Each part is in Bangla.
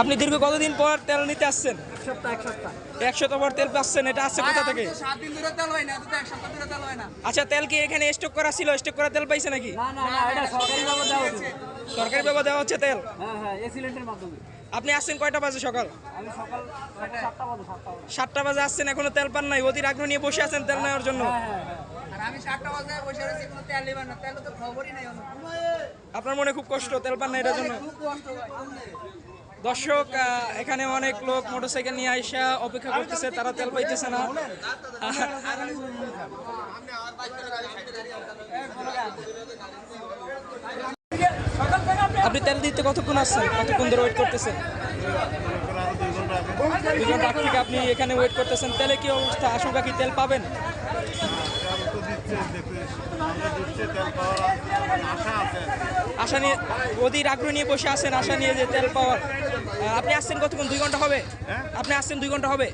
আপনি দীর্ঘ কতদিন পর তেল নিতে আসছেন? এক সপ্তাহ পর তেল পাচ্ছেন। এটা আসছে কোথা থেকে? আচ্ছা, তেল কি এখানে স্টক করা ছিল? স্টক করা তেল পাইছে নাকি? সরকারি ভাবে দেওয়া হচ্ছে তেল। আপনি আসছেন কয়টা বাজে? সকাল 7টা বাজে আসছেন, এখনো তেল পান নাই। অধীর আগ্রহ নিয়ে বসে আছেন তেল নেওয়ার জন্য। আপনার মনে খুব কষ্ট, তেল পান না এটার জন্য। দর্শক, এখানে অনেক লোক মোটরসাইকেল নিয়ে আইসা অপেক্ষা করতেছে, তারা তেল পাইতেছে না। আপনি তেল দিতে কতক্ষণ আসছেন? কতক্ষণ ধরে ওয়েট করতেছেন? 2 ঘন্টা আগ থেকে আপনি এখানে ওয়েট করতেছেন। তেলে কি অবস্থা? আশঙ্কা কি তেল পাবেন? আশা নিয়ে, অধীর আগ্রহ নিয়ে বসে আছেন, আশা নিয়ে যে তেল পাওয়ার। আপনি আসছেন কতক্ষণ? 2 ঘন্টা হবে? আপনি আসছেন 2 ঘন্টা হবে?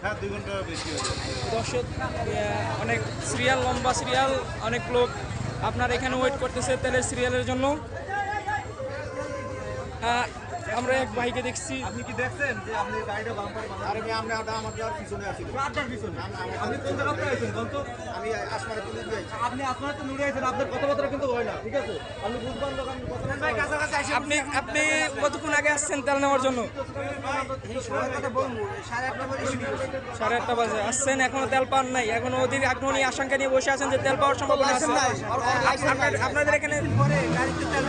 দর্শক, অনেক সিরিয়াল, লম্বা সিরিয়াল, অনেক লোক আপনার এখানে ওয়েট করতেছে তেলের সিরিয়ালের জন্য। আমরা এক ভাইকে দেখছি। আপনি কি দেখছেন যে আপনি গাড়িটা বাম্পার আরে আমরা আমাদের পিছনে আছি, আপনার পিছনে। আপনি কোন জায়গা থেকে আছেন বলতো? আমি আসমানে তুলে দিয়েছি। আপনি আসমানে তো নুড়ে আছেন, আপনার কথাবার্তা কিন্তু হয় না, ঠিক আছে? আপনি বুঝবেন লোক, আমি কথা ভাই কাছাকাছি আসি। আপনি কতক্ষণ আগে আসছেন তেল নেওয়ার জন্য? এই সময় কথা বলবো 8:30 বাজে শুরু করছি। 8:30 বাজে আসছেন, এখনো তেল পান নাই। এখনো অধীর আগ্রহ নিয়ে আশঙ্কা নিয়ে বসে আছেন যে তেল পাওয়ার সম্ভাবনা আছে। আপনাদের এখানে পরে গাড়িতে তেল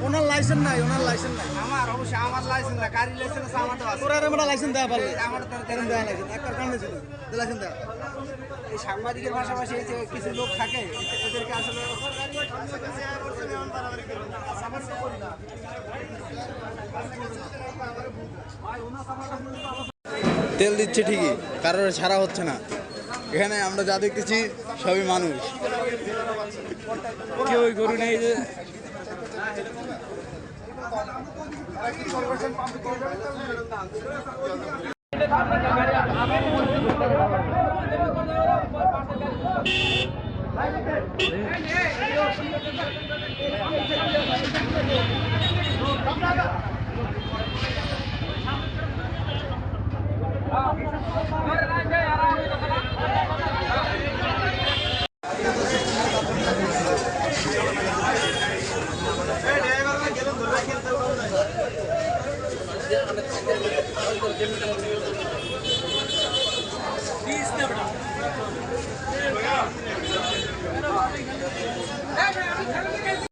ওনার লাইসেন্স নাই, ওনার লাইসেন্স নাই। আমার অবশ্যই আমার লাইসেন্স না, গাড়ি লাইসেন্স আছে, আমারও আছে। তোরা আমরা লাইসেন্স দেয়া পারলে আমার তো তেল দেয়া লাইসেন্স একটার কারণে ছিল লাইসেন্স দেয়া। এই সাংবাদিকের পাশাপাশি এই যে কিছু লোক থাকে, এদেরকে আসলে তেল দিচ্ছে ঠিকই, কারোর ছাড়া হচ্ছে না। এখানে আমরা যা দেখতেছি সবই মানুষ। কেউ গরু নেই যে